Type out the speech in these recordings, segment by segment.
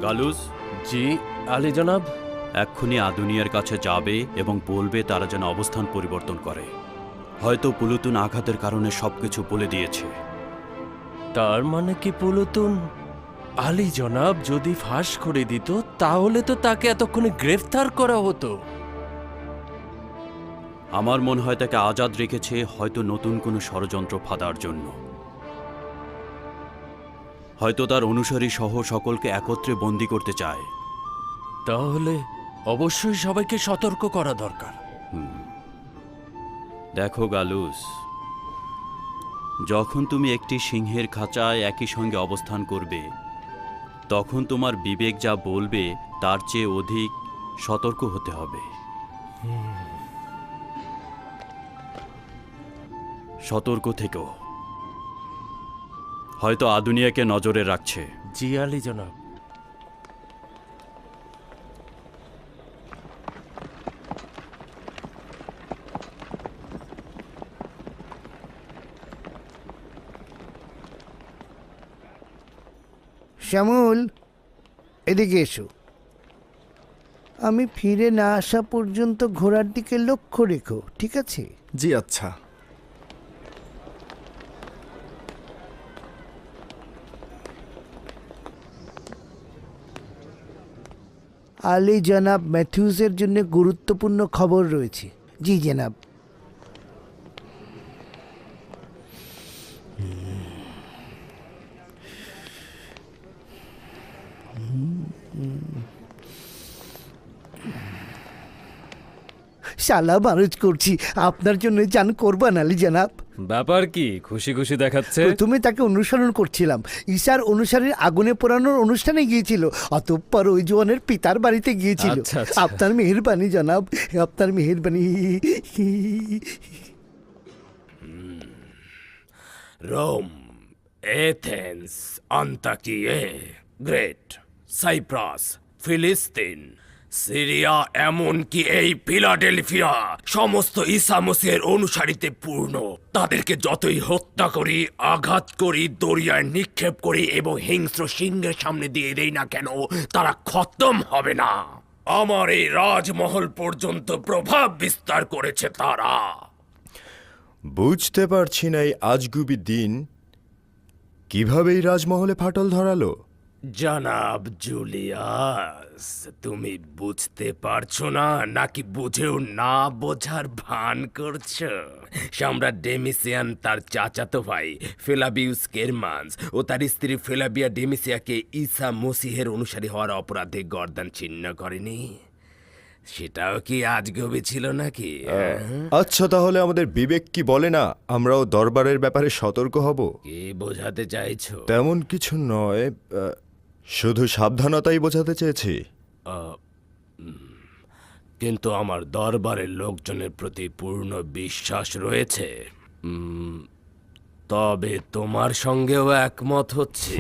গালুস, জি আলী জনাব। এক্ষুনি আদুনিয়ার কাছে যাবে এবং বলবে তারা যেন অবস্থান পরিবর্তন করে। হয়তো পুলুতুন আঘাতের কারণে সবকিছু বলে দিয়েছে। তার মানে কি পুলুতুন আলী জনাব যদি ফাঁস করে দিত তাহলে তো তাকে এতক্ষণে গ্রেফতার করা হতো। আমার মনে হয় তাকে আজাদ রেখেছে হয়তো নতুন কোনো ষড়যন্ত্র ফাঁদার জন্য। হয়তো তার অনুসারী সহ সকলকে একত্রে বন্দী করতে চায়। তাহলে অবশ্যই সবাইকে সতর্ক করা দরকার। দেখো গালুস, যখন তুমি একটি সিংহের খাঁচায় একই সঙ্গে অবস্থান করবে, তখন তোমার বিবেক যা বলবে তার চেয়ে অধিক সতর্ক হতে হবে। সতর্ক থেকো। হয়তো আদুনিয়াকে নজরে রাখছে। জি আলী জনাব। শ্যামল, এদিকে এসো। আমি ফিরে না আসা পর্যন্ত ঘোড়ার দিকে লক্ষ্য রেখো, ঠিক আছে? জি আচ্ছা। আলী জনাব ম্যাথিউসের জন্য গুরুত্বপূর্ণ খবর রয়েছে। জি জনাব। শালা মানুষ করছি, আপনার জন্য জান কোরবান আলী জনাব। ব্যাপার কি খুশি খুশি দেখাচ্ছে? প্রথমে তাকে অনুসরণ করছিলাম, ঈশার অনুসারীর আগুনে পোড়ানোর অনুষ্ঠানে গিয়েছিল, অতঃপর ওই জওয়ানের পিতার বাড়িতে গিয়েছিল। আচ্ছা, আচ্ছা। আপনার মেহেরবানি জনাব, আপনার মেহেরবানি। রোম, এথেন্স, আন্তাকিয়ে, গ্রেট, সাইপ্রাস, ফিলিস্তিন, সিরিয়া, এমনকি এই ফিলাডেলফিয়া সমস্ত ঈসা মসিহের অনুসারীতে পূর্ণ। তাদেরকে যতই হত্যা করি, আঘাত করি, দরিয়ায় নিক্ষেপ করি এবং হিংস্র সিংহের সামনে দিয়ে দেই না কেন, তারা খতম হবে না। আমার এই রাজমহল পর্যন্ত প্রভাব বিস্তার করেছে তারা। বুঝতে পারছি না এই আজগুবি দিন কিভাবে এই রাজমহলে ফাটল ধরালো। জনাব জুলিয়াস, তুমি বুঝতে পারছো না নাকি বুঝেও না বোঝার ভান করছো? সম্রাট ডেমিসিয়ান তার চাচাতো ভাই ফেলাবিউস কেরমান্স ও তার স্ত্রী ফেলাবিয়া ডেমিসিয়াকে ঈসা মসিহের অনুসারী হওয়ার অপরাধে গর্দান ছিন্ন করেনি? সেটাও কি আজগবি ছিল নাকি? আচ্ছা, তাহলে আমাদের বিবেক কি বলে না আমরাও দরবারের ব্যাপারে সতর্ক হব? কি বোঝাতে চাইছো? তেমন কিছু নয়, শুধু সাবধানতাই বোঝাতে চেয়েছি। কিন্তু আমার দরবারের লোকজনের প্রতি পূর্ণ বিশ্বাস রয়েছে। তবে তোমার সঙ্গেও একমত হচ্ছে,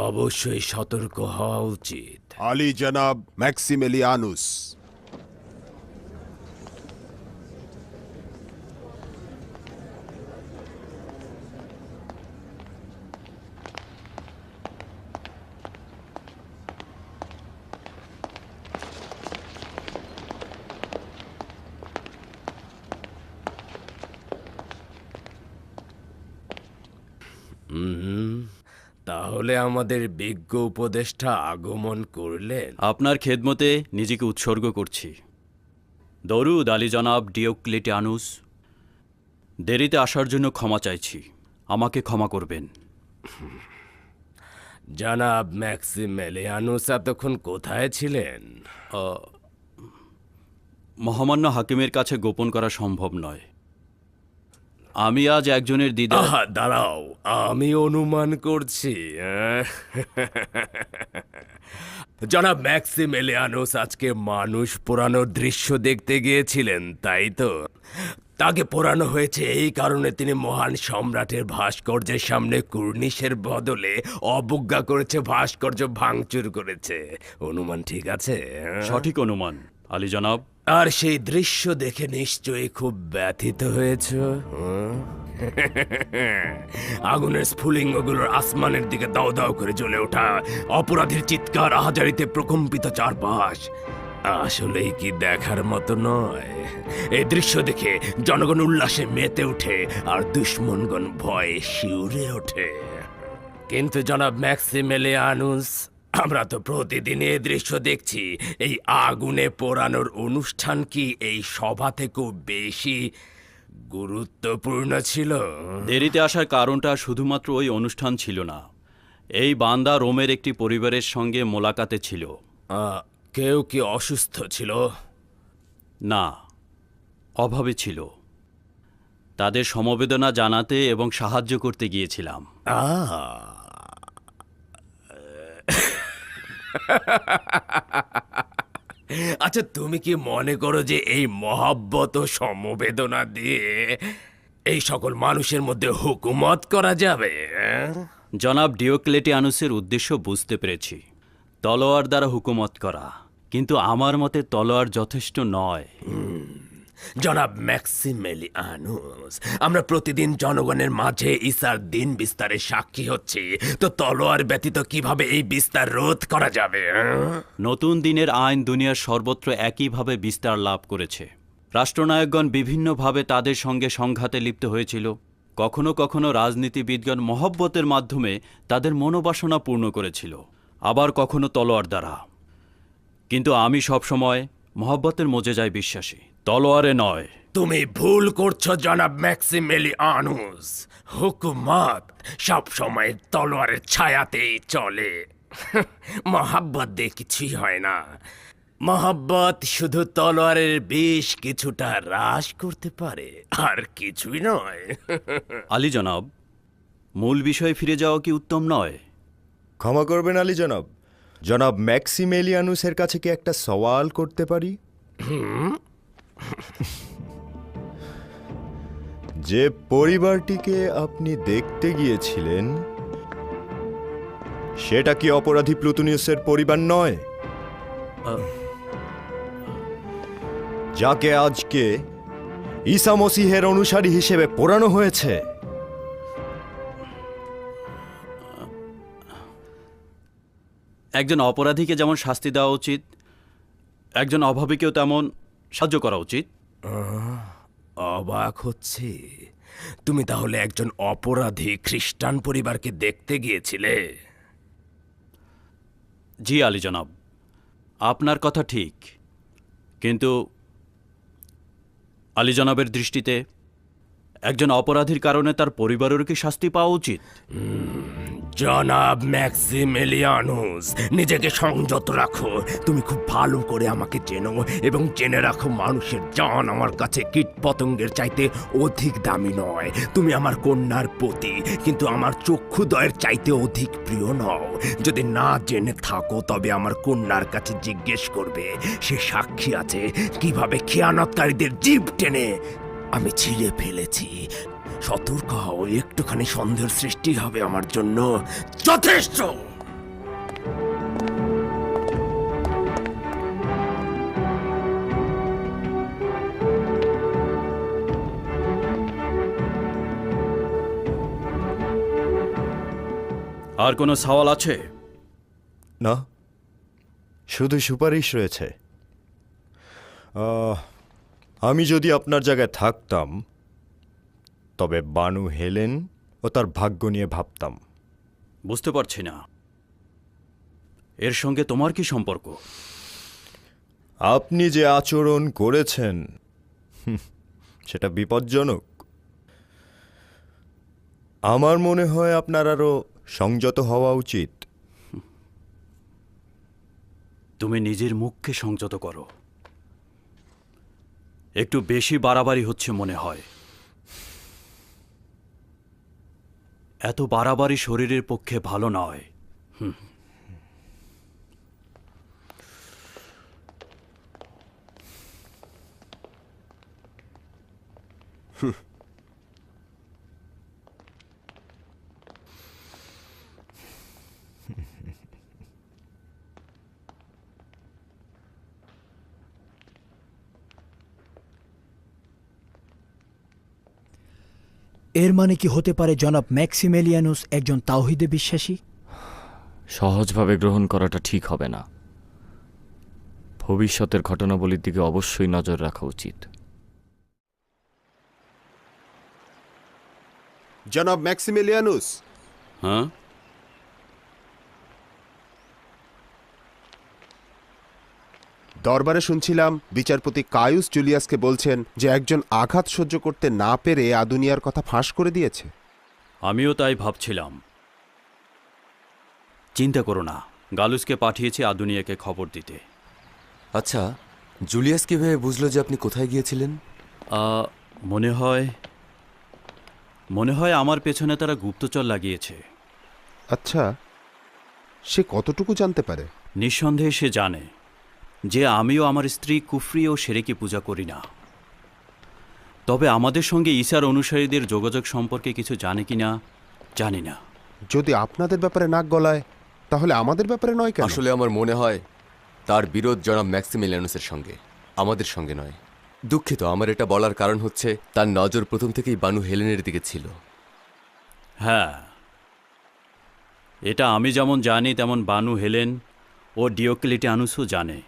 অবশ্যই সতর্ক হওয়া উচিত। আলী জনাব ম্যাক্সিমিলিয়ানুস। তাহলে আমাদের বিজ্ঞ উপদেষ্টা আগমন করলেন। আপনার খেদমতে নিজেকে উৎসর্গ করছি। দরুদ আলী জনাব ডিওক্লেটিয়ানুস। দেরিতে আসার জন্য ক্ষমা চাইছি, আমাকে ক্ষমা করবেন। জনাব ম্যাক্সিমিলিয়ানুস এতক্ষণ কোথায় ছিলেন? মহামান্য হাকিমের কাছে গোপন করা সম্ভব নয়। আমি আজ একজনের দিদা। দাঁড়াও, আমি অনুমান করছি। জনাব ম্যাক্সিমিলিয়ানুস আজকে মানুষ পোড়ানোর দৃশ্য দেখতে গিয়েছিলেন, তাই তো? তাকে পোড়ানো হয়েছে এই কারণে তিনি মহান সম্রাটের ভাস্কর্যের সামনে কুর্নিশের বদলে অবজ্ঞা করেছে, ভাস্কর্য ভাঙচুর করেছে। অনুমান ঠিক আছে? সঠিক অনুমান আলী জনাব। আর সেই দৃশ্য দেখে নিশ্চয়ই খুব ব্যথিত হয়েছ। আগুনের স্ফুলিঙ্গগুলোর আসমানের দিকে দাও দাও করে জ্বলে ওঠা, অপরাধীর চিৎকার আহাজারিতে প্রকম্পিত চারপাশ আসলেই কি দেখার মতো নয়? এই দৃশ্য দেখে জনগণ উল্লাসে মেতে ওঠে আর দুশ্মনগণ ভয়ে শিউরে ওঠে। কিন্তু জনাব ম্যাক্সিমিলিয়ানুস, আমরা তো প্রতিদিন এই দৃশ্য দেখছি। এই আগুনে পোড়ানোর অনুষ্ঠান কি এই সভা থেকেও বেশি গুরুত্বপূর্ণ ছিল? দেরিতে আসার কারণটা শুধুমাত্র ওই অনুষ্ঠান ছিল না। এই বান্দা রোমের একটি পরিবারের সঙ্গে মোলাকাতে ছিল। কেউ কি অসুস্থ ছিল? না, অভাবে ছিল। তাদের সমবেদনা জানাতে এবং সাহায্য করতে গিয়েছিলাম। আচ্ছা, তুমি কি মনে করো যে এই মহাব্বত ও সমবেদনা দিয়ে এই সকল মানুষের মধ্যে হুকুমত করা যাবে? জনাব ডিওক্লেটিয়ানুসের উদ্দেশ্য বুঝতে পেরেছি, তলোয়ার দ্বারা হুকুমত করা। কিন্তু আমার মতে তলোয়ার যথেষ্ট নয়। জনাব ম্যাক্সিমিলিয়ানুস, আমরা প্রতিদিন জনগণের মাঝে ঈসার দিন বিস্তারের সাক্ষী হচ্ছি, তো তলোয়ার ব্যতীত কিভাবে এই বিস্তার রোধ করা যাবে? নতুন দিনের আইন দুনিয়ার সর্বত্র একইভাবে বিস্তার লাভ করেছে। রাষ্ট্রনায়কগণ বিভিন্নভাবে তাদের সঙ্গে সংঘাতে লিপ্ত হয়েছিল। কখনো কখনো রাজনীতিবিদগণ মহব্বতের মাধ্যমে তাদের মনোবাসনা পূর্ণ করেছিল, আবার কখনো তলোয়ার দ্বারা। কিন্তু আমি সবসময় মহব্বতের মজেজায় বিশ্বাসী, তলোয়ারে নয়। তুমি ভুল করছো জনাব ম্যাক্সিমিলিয়ানুস। হুকুমত সব সময় তলোয়ারের ছায়াতেই চলে। মহাব্বত দিয়ে কিছুই হয় না। মহাব্বত শুধু তলোয়ারের বিষ কিছুটা হ্রাস করতে পারে, আর কিছুই নয়। আলী জনাব, মূল বিষয়ে ফিরে যাওয়া কি উত্তম নয়? ক্ষমা করবেন আলী জনাব, জনাব ম্যাক্সিমেলিয়ানুসের কাছে কি একটা সওয়াল করতে পারি? যে পরিবারটিকে আপনি দেখতে গিয়েছিলেন সেটা কি অপরাধী প্লুটোনিয়াসের পরিবার নয়, যাকে আজকে ঈসা মসিহের অনুসারী হিসেবে পোড়ানো হয়েছে? একজন অপরাধীকে যেমন শাস্তি দেওয়া উচিত, একজন অভাবীকেও তেমন সাহায্য করা উচিত। অবাক হচ্ছে, তুমি তাহলে একজন অপরাধী খ্রিস্টান পরিবারকে দেখতে গিয়েছিলে? জি আলী জনাব, আপনার কথা ঠিক। কিন্তু আলী জনাবের দৃষ্টিতে একজন অপরাধীর কারণে তার পরিবারেরও কি শাস্তি পাওয়া উচিত? জনাব ম্যাক্সিমিলিয়ানুস, নিজেকে সংযত রাখো। তুমি খুব ভালো করে আমাকে চেনো এবং জেনে রাখো মানুষের জান আমার কাছে কীট পতঙ্গের চাইতে অধিক দামি নয়। তুমি আমার কন্যার পতি, কিন্তু আমার চক্ষুদয়ের চাইতে অধিক প্রিয় নও। যদি না জেনে থাকো তবে আমার কন্যার কাছে জিজ্ঞেস করবে। সে সাক্ষী আছে কিভাবে খেয়ানতকারীদের জিভ টেনে আমি ছিঁড়ে ফেলেছি। সতর্ক হও, একটুখানি সন্দেহের সৃষ্টি হবে আমার জন্য যথেষ্ট। আর কোনো সওয়াল আছে? না, শুধু সুপারিশ রয়েছে। আমি যদি আপনার জায়গায় থাকতাম তবে বানু হেলেন ও তার ভাগ্য নিয়ে ভাবতাম। বুঝতে পারছি না, এর সঙ্গে তোমার কি সম্পর্ক? আপনি যে আচরণ করেছেন সেটা বিপজ্জনক। আমার মনে হয় আপনার আরও সংযত হওয়া উচিত। তুমি নিজের মুখকে সংযত করো। একটু বেশি বাড়াবাড়ি হচ্ছে মনে হয়। এত বাড়াবাড়ি শরীরের পক্ষে ভালো নয়। এর মানে কি হতে পারে জনাব ম্যাক্সিমেলিয়ানুস একজন তাওহিদে বিশ্বাসী? সহজভাবে গ্রহণ করাটা ঠিক হবে না। ভবিষ্যতের ঘটনাবলীর দিকে অবশ্যই নজর রাখা উচিত। জনাব ম্যাক্সিমিলিয়ানুস, হ্যাঁ, দরবারে শুনছিলাম বিচারপতি কায়ুস জুলিয়াসকে বলছেন যে একজন আঘাত সহ্য করতে না পেরে আদুনিয়ার কথা ফাঁস করে দিয়েছে। আমিও তাই ভাবছিলাম। চিন্তা করো না, গালুসকে পাঠিয়েছি আদুনিয়াকে খবর দিতে। আচ্ছা, জুলিয়াস কিভাবে বুঝলো যে আপনি কোথায় গিয়েছিলেন? মনে হয় আমার পেছনে তারা গুপ্তচর লাগিয়েছে। আচ্ছা, সে কতটুকু জানতে পারে? নিঃসন্দেহে সে জানে যে আমিও আমার স্ত্রী কুফরি ও সেরেকি পূজা করি না। তবে আমাদের সঙ্গে ঈসার অনুসারীদের যোগাযোগ সম্পর্কে কিছু জানে কি না জানি না। যদি আপনাদের ব্যাপারে নাক গলায়, তাহলে আমাদের ব্যাপারে নয় কেন? আসলে আমার মনে হয় তার বিরোধ জনাব ম্যাক্সিমিলিয়ানুসের সঙ্গে, আমাদের সঙ্গে নয়। দুঃখিত, আমার এটা বলার কারণ হচ্ছে তার নজর প্রথম থেকেই বানু হেলেনের দিকে ছিল। হ্যাঁ, এটা আমি যেমন জানি তেমন বানু হেলেন ও ডিওক্লেটিয়ানুসও জানে।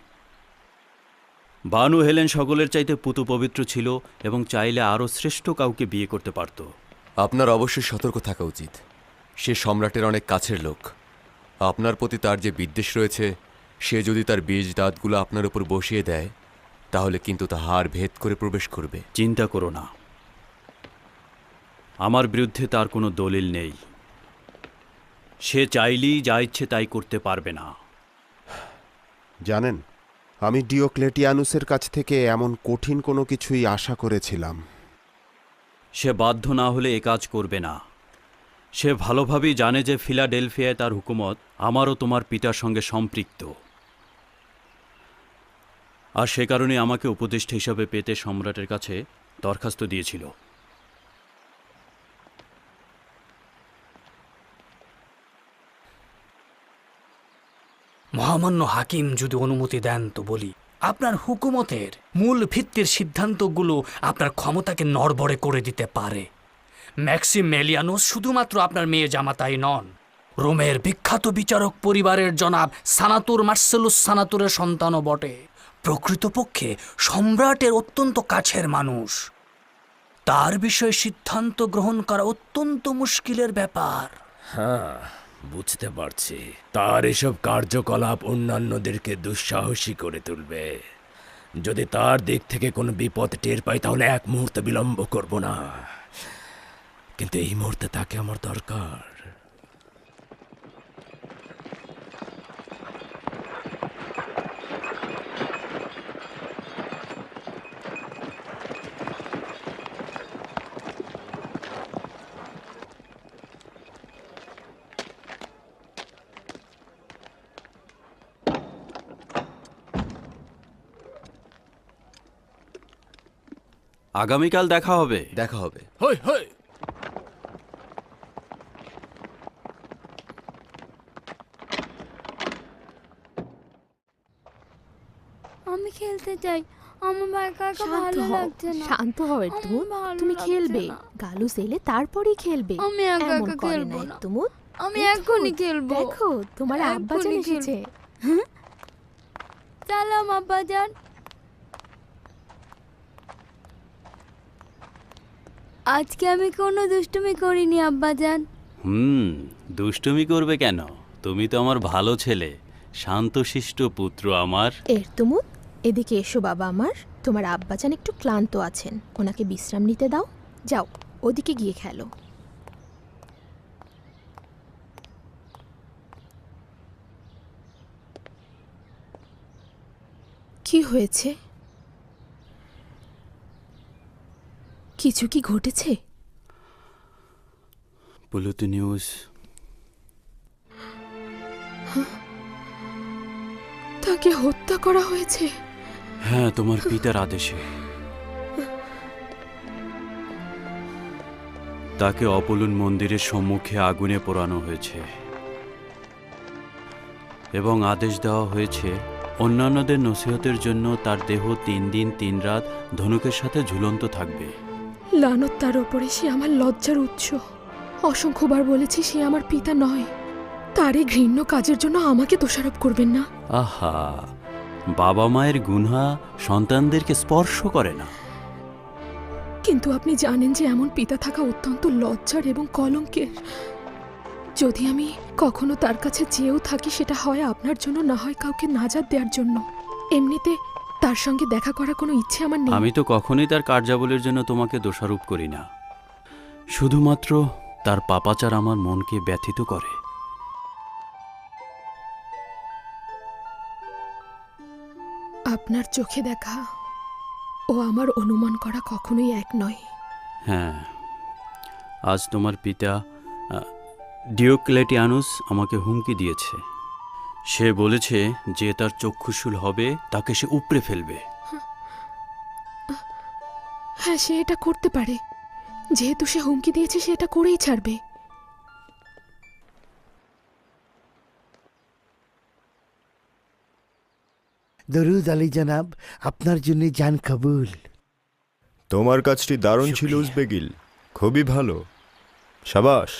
বানু হেলেন সকলের চাইতে পুতু পবিত্র ছিল এবং চাইলে আরও শ্রেষ্ঠ কাউকে বিয়ে করতে পারত। আপনার অবশ্যই সতর্ক থাকা উচিত। সে সম্রাটের অনেক কাছের লোক। আপনার প্রতি তার যে বিদ্বেষ রয়েছে, সে যদি তার বীজ দাঁতগুলো আপনার উপর বসিয়ে দেয়, তাহলে কিন্তু তা হাড় ভেদ করে প্রবেশ করবে। চিন্তা করো না, আমার বিরুদ্ধে তার কোনো দলিল নেই। সে চাইলেই যা ইচ্ছে তাই করতে পারবে না। জানেন, আমি ডিওক্লেটিয়ানুসের কাছ থেকে এমন কঠিন কোনো কিছুই আশা করেছিলাম। সে বাধ্য না হলে এ কাজ করবে না। সে ভালোভাবেই জানে যে ফিলাডেলফিয়ায় তার হুকুমত আমারও তোমার পিতার সঙ্গে সম্পৃক্ত, আর সে কারণে আমাকে উপদেষ্টা হিসাবে পেতে সম্রাটের কাছে দরখাস্ত দিয়েছিল। মহামান্য হাকিম যদি অনুমতি দেন তো বলি, আপনার হুকুমতের মূল ভিত্তির সিদ্ধান্তগুলো আপনার ক্ষমতাকে নড়বড়ে করে দিতে পারে। ম্যাক্সিমেলিয়ানুস শুধুমাত্র আপনার মেয়ে জামাতাই নন, রোমের বিখ্যাত বিচারক পরিবারের জনাব সানাতুর মার্সেলুস সানাতুরের সন্তানও বটে। প্রকৃতপক্ষে সম্রাটের অত্যন্ত কাছের মানুষ। তার বিষয়ে সিদ্ধান্ত গ্রহণ করা অত্যন্ত মুশকিলের ব্যাপার। হ্যাঁ, বুঝতে পারছি। তার এসব কার্যকলাপ অন্যান্যদেরকে দুঃসাহসী করে তুলবে। যদি তার দিক থেকে কোনো বিপদ টের পাই, তাহলে এক মুহূর্ত বিলম্ব করব না। কিন্তু এই মুহূর্তে তাকে আমার দরকার। আগামীকাল দেখা হবে। দেখা হবে। হই হই। আমি খেলতে চাই, আমার একা একা ভালো লাগছে না। শান্ত হও একটু, তুমি খেলবে। গালুস এলে তারপরেই খেলবে। আমি একা এমন একা করে খেলবো না না। একটু মুত। আমি এখনই খেলবো। দেখো তোমার আব্বাজান এখনই এসেছে। সালাম আব্বাজান। আজকে আমি কোনো দুষ্টুমি করিনি আব্বাজান। দুষ্টুমি করবে কেন? তুমি তো আমার ভালো ছেলে, শান্তশিষ্ট পুত্র আমার। এর তুমুত, এদিকে এসো বাবা আমার। তোমার আব্বাজান একটু ক্লান্ত আছেন, ওনাকে বিশ্রাম নিতে দাও। যাও ওদিকে গিয়ে খেলো। কি হয়েছে? কিছু কি ঘটেছে? প্লুটোনিউস তাকে হত্যা করা হয়েছে? হ্যাঁ, তোমার পিতার আদেশে। তাকে অপোলন মন্দিরের সম্মুখে আগুনে পোড়ানো হয়েছে এবং আদেশ দেওয়া হয়েছে অন্যান্যদের নসিহতের জন্য তার দেহ 3 দিন 3 রাত ধনুকের সাথে ঝুলন্ত থাকবে। লানত তার ওপরে, সে আমার লজ্জার উৎস। অসংখ্যবার বলেছি সে আমার পিতা নয়। তার এই ঘৃণ্য কাজের জন্য আমাকে দোষারোপ করবেন না। আহা, বাবা মায়ের গুনহা সন্তানদেরকে স্পর্শ করে না। কিন্তু আপনি জানেন যে এমন পিতা থাকা অত্যন্ত লজ্জার এবং কলঙ্কের। যদি আমি কখনো তার কাছে চেয়েও থাকি, সেটা হয় আপনার জন্য, না হয় কাউকে নাজাত দেওয়ার জন্য। এমনিতে তার সঙ্গে দেখা করার কোনো ইচ্ছে আমার নেই। আমি তো কখনোই তার কার্যাবলীর জন্য তোমাকে দোষারোপ করি না। শুধুমাত্র তার পাপাচার আমার মনকে ব্যথিত করে। আপনার চোখে দেখা ও আমার অনুমান করা কখনোই এক নয়। হ্যাঁ, আজ তোমার পিতা ডিওক্লেটিয়ানুস আমাকে হুমকি দিয়েছে। সে বলেছে যে তার চক্ষুশূল হবে তাকে সে উপড়ে ফেলবে। হ্যাঁ, সে এটা করতে পারে। যেহেতু সে হুমকি দিয়েছে, সে এটা করেই ছাড়বে। দরুদ আলী জনাব, আপনার জন্য জান কবুল। তোমার কাজটি দারুণ ছিল উজবেগিল, খুবই ভালো, সাবাস।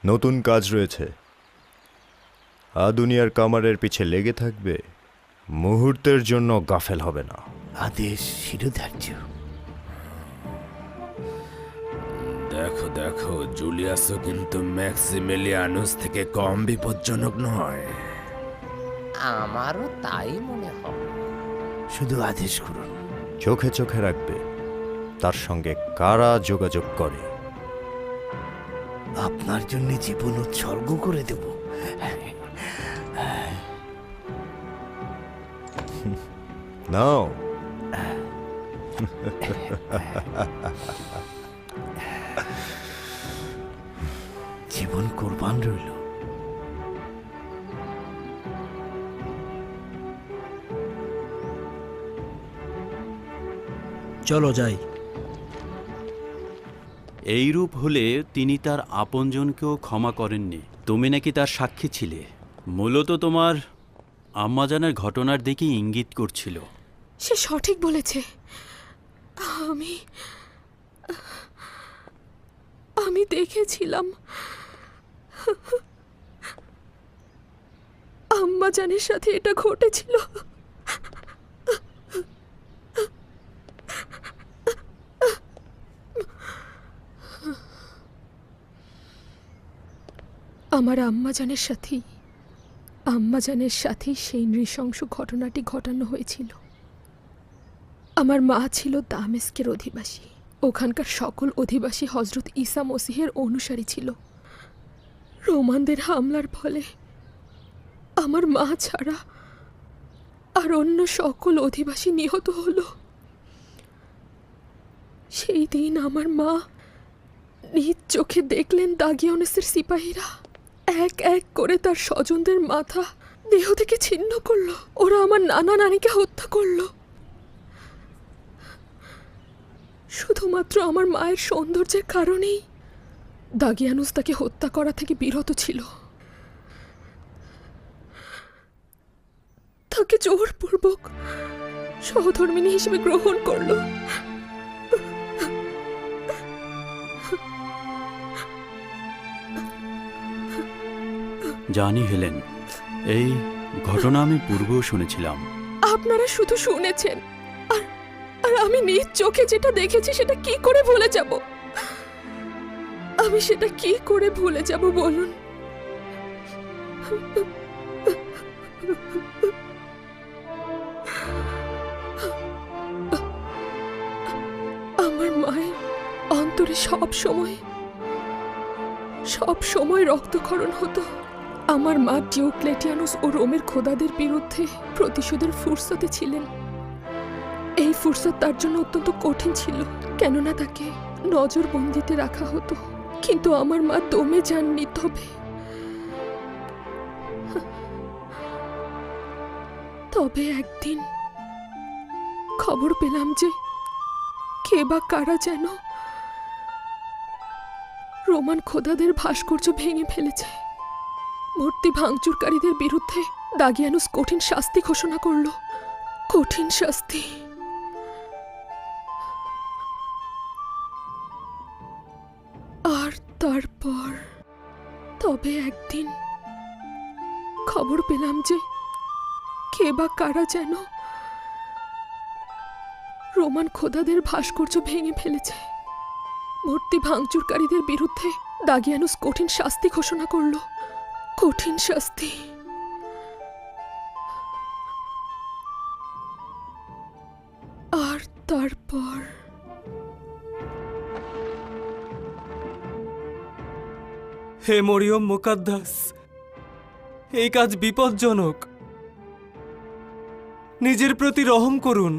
নতুন কাজ রয়েছে, আদুনিয়ার কামারের পিছে লেগে থাকবে, মুহূর্তের জন্য গাফেল হবে না। আদেশ শিরোধার্য। দেখো দেখো, জুলিয়াসও কিন্তু ম্যাক্সিমিলিয়ানুস থেকে কম বিপজ্জনক নয়। আমারও তাই মনে হয়। শুধু আদেশ করুন। চোখে চোখে রাখবে তার সঙ্গে কারা যোগাযোগ করে। আপনার জন্য জীবন উৎসর্গ করে দেব। নাও। জীবন কোরবান রইল। চলো যাই। এইরূপ হলে তিনি তার আপনজনকেও ক্ষমা করেননি। তুমি নাকি তার সাক্ষী ছিলে। মূলত তোমার আম্মাজানের ঘটনার দিকেই ইঙ্গিত করছিল। সে সঠিক বলেছে। আমি দেখেছিলাম আম্মাজানের সাথে এটা ঘটেছিল। আমার আম্মাজানের সাথেই সেই নৃশংস ঘটনাটি ঘটানো হয়েছিল। আমার মা ছিল দামেস্কের অধিবাসী। ওখানকার সকল অধিবাসী হজরত ঈসা মসিহের অনুসারী ছিল। রোমানদের হামলার ফলে আমার মা ছাড়া আর অন্য সকল অধিবাসী নিহত হলো। সেই দিন আমার মা নিজ চোখে দেখলেন দাগিয়ানুসের সিপাহীরা এক এক করে তার স্বজনদের মাথা দেহ থেকে ছিন্ন করলো। ওরা আমার নানা নানিকে হত্যা করলো। শুধুমাত্র আমার মায়ের সৌন্দর্যের কারণেই দাগিয়ানুস তাকে হত্যা করা থেকে বিরত ছিল। তাকে জোরপূর্বক সহধর্মিণী হিসেবে গ্রহণ করলো। জানি হেলেন, এই ঘটনা আমি পূর্বেও শুনেছিলাম। আপনারা শুধু শুনেছেন, আর আমি নিজ চোখে যেটা দেখেছি সেটা কি করে ভুলে যাব? আমি সেটা কি করে ভুলে যাব বলুন? আমার মায়ের অন্তরে সব সময় রক্তক্ষরণ হতো। আমার মা ডিওক্লেটিয়ানুস ও রোমের খোদাদের বিরুদ্ধে প্রতিশোধের ফুরসতে ছিলেন। এই ফুরসত তার জন্য অত্যন্ত কঠিন ছিল, কেননা তাকে নজরবন্দিতে রাখা হতো। কিন্তু আমার মা দমে যাননি। তবে একদিন খবর পেলাম যে কে বা কারা যেন রোমান খোদাদের ভাস্কর্য ভেঙে ফেলেছে। মূর্তি ভাঙচুরকারীদের বিরুদ্ধে দাগিয়ানুস কঠিন শাস্তি ঘোষণা করল। কঠিন শাস্তি। তারপর তবে একদিন খবর পেলাম যে কে বা কারা যেন রোমান খোদাদের ভাস্কর্য ভেঙে ফেলেছে। মূর্তি ভাঙচুরকারীদের বিরুদ্ধে দাগিয়ানুস কঠিন শাস্তি ঘোষণা করল। কঠিন শাস্তি। আর তারপর হে মরিয়ম মুকাদ্দাস, এই কাজ বিপজ্জনক। নিজের প্রতি রহম করুন।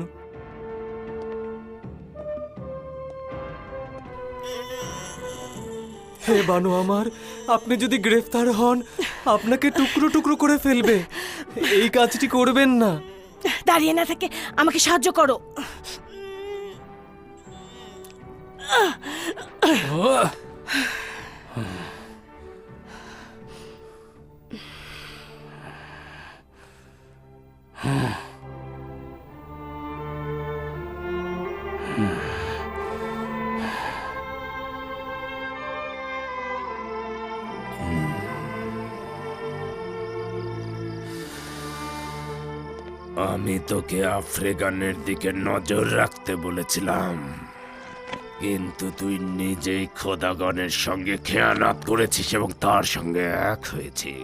হে বানু আমার, আপনি যদি গ্রেফতার হন আপনাকে টুকরো টুকরো করে ফেলবে। এই কাজটি করবেন না। দাঁড়িয়ে না থেকে আমাকে সাহায্য করো। আমি তোকে আফ্রিকানের দিকে নজর রাখতে বলেছিলাম, কিন্তু তুই নিজেই খোদাগণের সঙ্গে খেয়ানত করেছিস এবং তার সঙ্গে এক হয়েছিস।